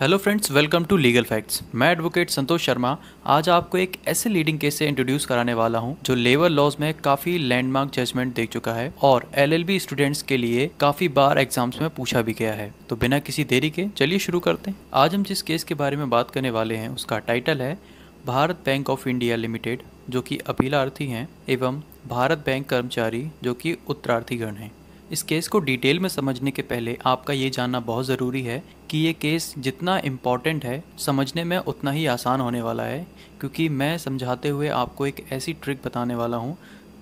Hello friends, welcome to legal facts. मैं advocate Santosh Sharma आज आपको एक ऐसे लीडिंग केस से इंट्रोड्यूस कराने वाला हूं जो लेबर लॉज में काफ़ी लैंडमार्क जजमेंट दे चुका है और एलएलबी स्टूडेंट्स के लिए काफ़ी बार एग्जाम्स में पूछा भी गया है। तो बिना किसी देरी के चलिए शुरू करते हैं। आज हम जिस केस के बारे में बात करने वाले हैं उसका टाइटल है Bharat bank of India limited, जो कि अपीलार्थी हैं, एवं भारत बैंक कर्मचारी जो कि उत्तरार्थीगण हैं। इस केस को डिटेल में समझने के पहले आपका ये जानना बहुत ज़रूरी है कि ये केस जितना इम्पॉर्टेंट है समझने में उतना ही आसान होने वाला है, क्योंकि मैं समझाते हुए आपको एक ऐसी ट्रिक बताने वाला हूँ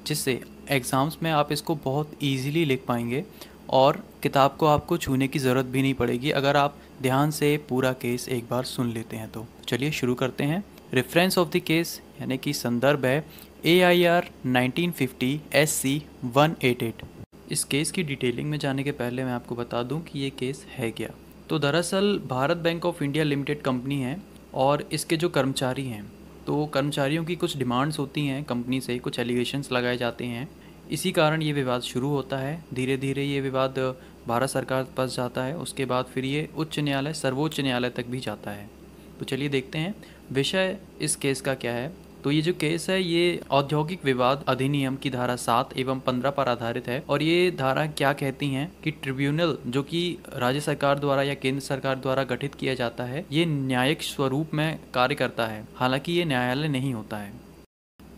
जिससे एग्ज़ाम्स में आप इसको बहुत ईजीली लिख पाएंगे और किताब को आपको छूने की ज़रूरत भी नहीं पड़ेगी अगर आप ध्यान से पूरा केस एक बार सुन लेते हैं। तो चलिए शुरू करते हैं। रेफरेंस ऑफ द केस यानी कि संदर्भ है AIR 1950 SC 188। इस केस की डिटेलिंग में जाने के पहले मैं आपको बता दूं कि ये केस है क्या। तो दरअसल Bharat bank of India limited company है और इसके जो कर्मचारी हैं, तो कर्मचारियों की कुछ डिमांड्स होती हैं कंपनी से, कुछ एलिगेशंस लगाए जाते हैं। इसी कारण ये विवाद शुरू होता है। धीरे धीरे ये विवाद भारत सरकार के पास जाता है, उसके बाद फिर ये उच्च न्यायालय, सर्वोच्च न्यायालय तक भी जाता है। तो चलिए देखते हैं विषय इस केस का क्या है। तो ये जो केस है ये औद्योगिक विवाद अधिनियम की धारा 7 एवं 15 पर आधारित है। और ये धारा क्या कहती हैं कि ट्रिब्यूनल जो कि राज्य सरकार द्वारा या केंद्र सरकार द्वारा गठित किया जाता है, ये न्यायिक स्वरूप में कार्य करता है, हालांकि ये न्यायालय नहीं होता है।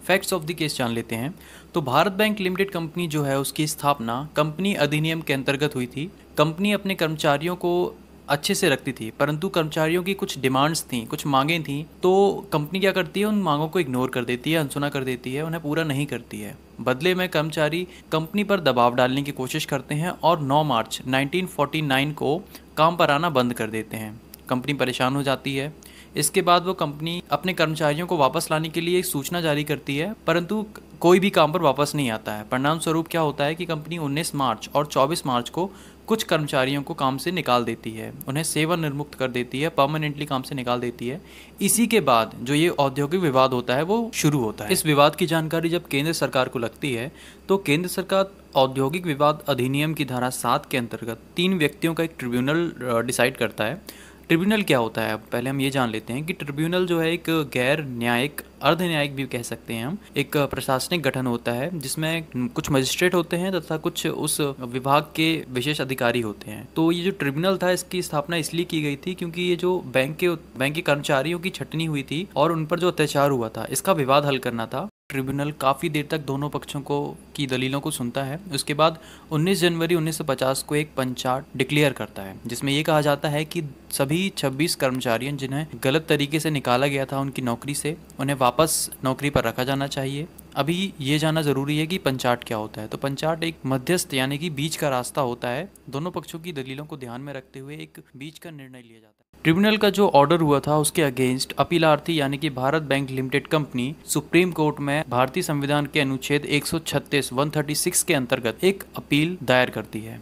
फैक्ट्स ऑफ द केस जान लेते हैं। तो भारत बैंक लिमिटेड कंपनी जो है उसकी स्थापना कंपनी अधिनियम के अंतर्गत हुई थी। कंपनी अपने कर्मचारियों को अच्छे से रखती थी, परंतु कर्मचारियों की कुछ डिमांड्स थी, कुछ मांगें थी, तो कंपनी क्या करती है, उन मांगों को इग्नोर कर देती है, अनसुना कर देती है, उन्हें पूरा नहीं करती है। बदले में कर्मचारी कंपनी पर दबाव डालने की कोशिश करते हैं और 9 मार्च 1949 को काम पर आना बंद कर देते हैं। कंपनी परेशान हो जाती है। इसके बाद वो कंपनी अपने कर्मचारियों को वापस लाने के लिए एक सूचना जारी करती है, परंतु कोई भी काम पर वापस नहीं आता है। परिणाम स्वरूप क्या होता है कि कंपनी 19 मार्च और 24 मार्च को कुछ कर्मचारियों को काम से निकाल देती है, उन्हें सेवानिवृत्त कर देती है, परमानेंटली काम से निकाल देती है। इसी के बाद जो ये औद्योगिक विवाद होता है वो शुरू होता है। इस विवाद की जानकारी जब केंद्र सरकार को लगती है तो केंद्र सरकार औद्योगिक विवाद अधिनियम की धारा 7 के अंतर्गत 3 व्यक्तियों का एक ट्रिब्यूनल डिसाइड करता है। ट्रिब्यूनल क्या होता है, अब पहले हम ये जान लेते हैं कि ट्रिब्यूनल जो है एक गैर न्यायिक, अर्ध न्यायिक भी कह सकते हैं हम, एक प्रशासनिक गठन होता है जिसमें कुछ मजिस्ट्रेट होते हैं तथा कुछ उस विभाग के विशेष अधिकारी होते हैं। तो ये जो ट्रिब्यूनल था इसकी स्थापना इसलिए की गई थी क्योंकि ये जो बैंक के कर्मचारियों की छटनी हुई थी और उन पर जो अत्याचार हुआ था इसका विवाद हल करना था। ट्रिब्यूनल काफ़ी देर तक दोनों पक्षों को की दलीलों को सुनता है। उसके बाद 19 जनवरी 1950 को एक पंचाट डिक्लेयर करता है जिसमें ये कहा जाता है कि सभी 26 कर्मचारियों जिन्हें गलत तरीके से निकाला गया था उनकी नौकरी से, उन्हें वापस नौकरी पर रखा जाना चाहिए। अभी ये जानना ज़रूरी है कि पंचाट क्या होता है। तो पंचाट एक मध्यस्थ यानी कि बीच का रास्ता होता है। दोनों पक्षों की दलीलों को ध्यान में रखते हुए एक बीच का निर्णय लिया जाता है। ट्रिब्यूनल का जो ऑर्डर हुआ था उसके अगेंस्ट अपीलार्थी यानी कि Bharat bank limited company supreme court में भारतीय संविधान के अनुच्छेद 136 के अंतर्गत एक अपील दायर करती है।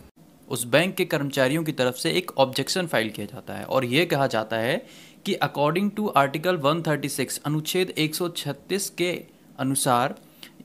उस बैंक के कर्मचारियों की तरफ से एक ऑब्जेक्शन फाइल किया जाता है और यह कहा जाता है कि अकॉर्डिंग टू आर्टिकल 136 अनुच्छेद 136 के अनुसार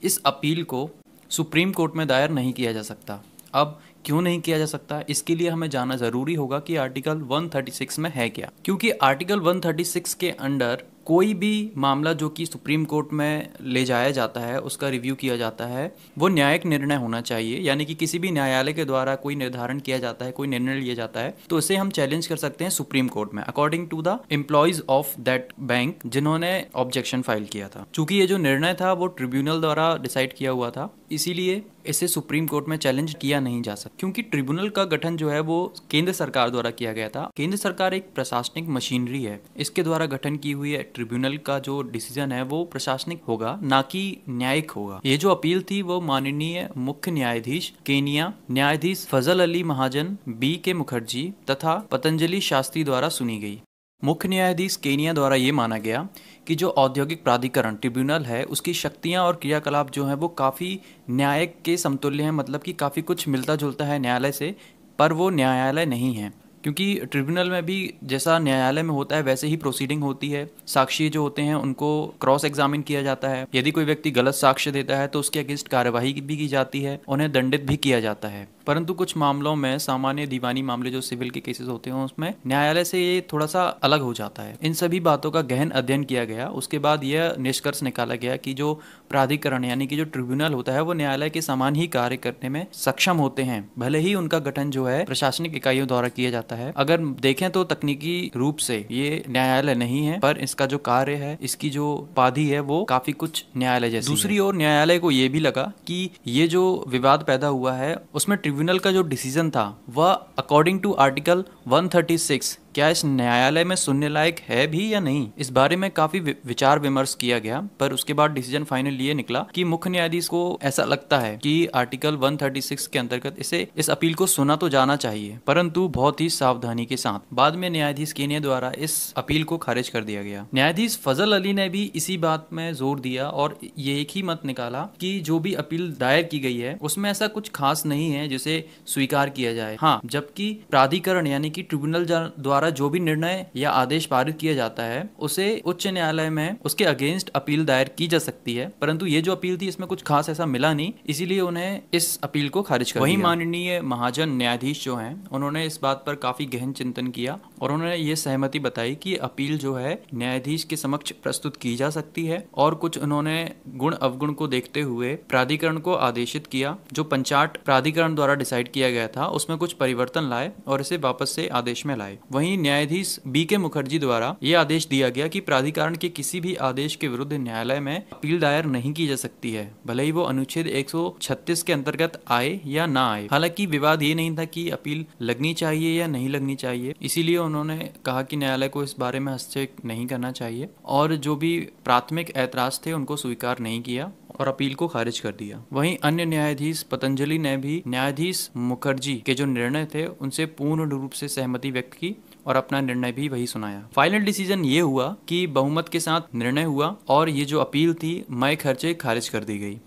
इस अपील को सुप्रीम कोर्ट में दायर नहीं किया जा सकता। अब क्यों नहीं किया जा सकता, इसके लिए हमें जानना ज़रूरी होगा कि आर्टिकल 136 में है क्या। क्योंकि आर्टिकल 136 के अंडर कोई भी मामला जो कि सुप्रीम कोर्ट में ले जाया जाता है, उसका रिव्यू किया जाता है, वो न्यायिक निर्णय होना चाहिए। यानी कि किसी भी न्यायालय के द्वारा कोई निर्धारण किया जाता है, कोई निर्णय लिया जाता है, तो उसे हम चैलेंज कर सकते हैं सुप्रीम कोर्ट में according to the employees of that bank जिन्होंने ऑब्जेक्शन फाइल किया था। चूंकि ये जो निर्णय था वो ट्रिब्यूनल द्वारा डिसाइड किया हुआ था, इसीलिए इसे सुप्रीम कोर्ट में चैलेंज किया नहीं जा सकता। क्योंकि ट्रिब्यूनल का गठन जो है वो केंद्र सरकार द्वारा किया गया था। केंद्र सरकार एक प्रशासनिक मशीनरी है, इसके द्वारा गठन की हुई है। ट्रिब्यूनल का जो डिसीजन है वो प्रशासनिक होगा, ना कि न्यायिक होगा। ये जो अपील थी वो माननीय मुख्य न्यायाधीश केनिया न्यायाधीश फजल अली महाजन BK मुखर्जी तथा पतंजलि शास्त्री द्वारा सुनी गई। मुख्य न्यायाधीश केनिया द्वारा ये माना गया कि जो औद्योगिक प्राधिकरण ट्रिब्यूनल है उसकी शक्तियां और क्रियाकलाप जो है वो काफ़ी न्यायिक के समतुल्य हैं, मतलब कि काफ़ी कुछ मिलता जुलता है न्यायालय से, पर वो न्यायालय नहीं है। क्योंकि ट्रिब्यूनल में भी जैसा न्यायालय में होता है वैसे ही प्रोसीडिंग होती है। साक्षी जो होते हैं उनको क्रॉस एग्जामिन किया जाता है। यदि कोई व्यक्ति गलत साक्ष्य देता है तो उसके अगेंस्ट कार्यवाही भी की जाती है, उन्हें दंडित भी किया जाता है। परंतु कुछ मामलों में सामान्य दीवानी मामले जो सिविल के केसेस होते हैं उसमें न्यायालय से ये थोड़ा सा अलग हो जाता है। इन सभी बातों का गहन अध्ययन किया गया, उसके बाद यह निष्कर्ष निकाला गया कि जो प्राधिकरण यानी कि जो ट्रिब्यूनल होता है वो न्यायालय के समान ही कार्य करने में सक्षम होते हैं, भले ही उनका गठन जो है प्रशासनिक इकाइयों द्वारा किया जाता है। अगर देखें तो तकनीकी रूप से ये न्यायालय नहीं है, पर इसका जो कार्य है, इसकी जो उपाधि है वो काफी कुछ न्यायालय जैसी है। दूसरी ओर न्यायालय को ये भी लगा कि ये जो विवाद पैदा हुआ है उसमें ट्रिब्यूनल का जो डिसीजन था वह अकॉर्डिंग टू आर्टिकल 136 क्या इस न्यायालय में सुनने लायक है भी या नहीं, इस बारे में काफी विचार विमर्श किया गया। पर उसके बाद डिसीजन फाइनल ये निकला कि मुख्य न्यायाधीश को ऐसा लगता है कि आर्टिकल 136 के अंतर्गत इस अपील को सुना तो जाना चाहिए, परंतु बहुत ही सावधानी के साथ। बाद में न्यायाधीश केनिया द्वारा इस अपील को खारिज कर दिया गया। न्यायाधीश फजल अली ने भी इसी बात में जोर दिया और ये एक ही मत निकाला कि जो भी अपील दायर की गई है उसमें ऐसा कुछ खास नहीं है जिसे स्वीकार किया जाए। हाँ, जबकि प्राधिकरण यानी कि ट्रिब्यूनल द्वारा जो भी निर्णय या आदेश पारित किया जाता है उसे उच्च न्यायालय में उसके अगेंस्ट अपील दायर की जा सकती है, परंतु ये जो अपील थी इसमें कुछ खास ऐसा मिला नहीं, इसीलिए उन्हें इस अपील को खारिज कर दिया। वहीं माननीय महाजन न्यायाधीश जो हैं उन्होंने इस बात पर काफी गहन चिंतन किया और उन्होंने ये सहमति बताई कि अपील जो है न्यायाधीश के समक्ष प्रस्तुत की जा सकती है, और कुछ उन्होंने गुण अवगुण को देखते हुए प्राधिकरण को आदेशित किया, जो पंचाट प्राधिकरण द्वारा डिसाइड किया गया था उसमें कुछ परिवर्तन लाए और इसे वापस से आदेश में लाए। वहीं न्यायाधीश BK मुखर्जी द्वारा यह आदेश दिया गया कि प्राधिकरण के किसी भी आदेश के विरुद्ध न्यायालय में अपील दायर नहीं की जा सकती है, भले ही वो अनुच्छेद 136 के अंतर्गत आए या ना आए। हालांकि विवाद ये नहीं था कि अपील लगनी चाहिए या नहीं लगनी चाहिए, इसीलिए उन्होंने कहा कि न्यायालय को इस बारे में हस्तक्षेप नहीं करना चाहिए और जो भी प्राथमिक ऐतराज थे उनको स्वीकार नहीं किया और अपील को खारिज कर दिया। वहीं अन्य न्यायाधीश पतंजलि ने भी न्यायाधीश मुखर्जी के जो निर्णय थे उनसे पूर्ण रूप से सहमति व्यक्त की और अपना निर्णय भी वही सुनाया। फाइनल डिसीजन ये हुआ कि बहुमत के साथ निर्णय हुआ और ये जो अपील थी मय खर्चे खारिज कर दी गई।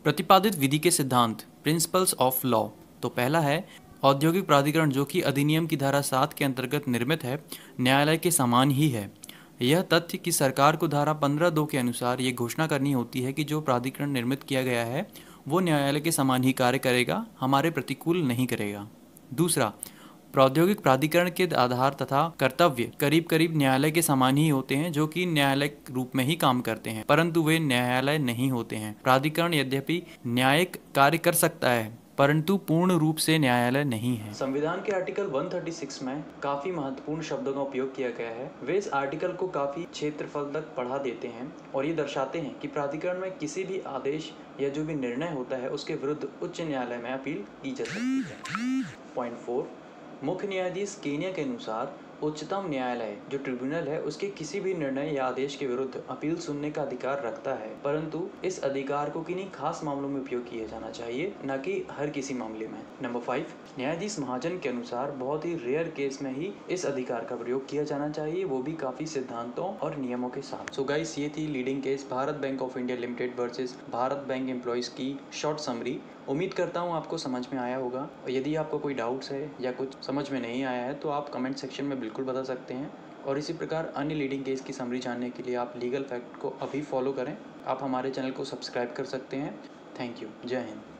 प्रतिपादित विधि के सिद्धांत, प्रिंसिपल्स ऑफ लॉ। तो पहला है औद्योगिक प्राधिकरण जो कि अधिनियम की धारा 7 के अंतर्गत निर्मित है, न्यायालय के समान ही है। यह तथ्य कि सरकार को धारा 15(2) के अनुसार ये घोषणा करनी होती है कि जो प्राधिकरण निर्मित किया गया है वो न्यायालय के समान ही कार्य करेगा, हमारे प्रतिकूल नहीं करेगा। दूसरा, प्रौद्योगिक प्राधिकरण के आधार तथा कर्तव्य करीब करीब न्यायालय के समान ही होते हैं, जो कि न्यायालय रूप में ही काम करते हैं, परंतु वे न्यायालय नहीं होते हैं। प्राधिकरण यद्यपि न्यायिक कार्य कर सकता है परंतु पूर्ण रूप से न्यायालय नहीं है। संविधान के आर्टिकल 136 में काफी महत्वपूर्ण शब्दों का उपयोग किया गया है। वे इस आर्टिकल को काफी क्षेत्रफल तक बढ़ा देते हैं और ये दर्शाते हैं कि प्राधिकरण में किसी भी आदेश या जो भी निर्णय होता है उसके विरुद्ध उच्च न्यायालय में अपील की जा सकती है। पॉइंट 4, मुख्य न्यायाधीश केनिया के अनुसार उच्चतम न्यायालय जो ट्रिब्यूनल है उसके किसी भी निर्णय या आदेश के विरुद्ध अपील सुनने का अधिकार रखता है, परंतु इस अधिकार को किन्हीं खास मामलों में उपयोग किया जाना चाहिए, न कि हर किसी मामले में। नंबर 5, न्यायाधीश महाजन के अनुसार बहुत ही रेयर केस में ही इस अधिकार का प्रयोग किया जाना चाहिए, वो भी काफी सिद्धांतों और नियमों के साथ। सो गाइस, ये थी leading case Bharat bank of India limited versus Bharat bank employees की शॉर्ट समरी। उम्मीद करता हूँ आपको समझ में आया होगा, और यदि आपको कोई डाउट्स है या कुछ समझ में नहीं आया है तो आप कमेंट सेक्शन में बिल्कुल बता सकते हैं। और इसी प्रकार अन्य लीडिंग केस की समरी जानने के लिए आप लीगल फैक्ट को अभी फॉलो करें। आप हमारे चैनल को सब्सक्राइब कर सकते हैं। Thank you. जय हिंद।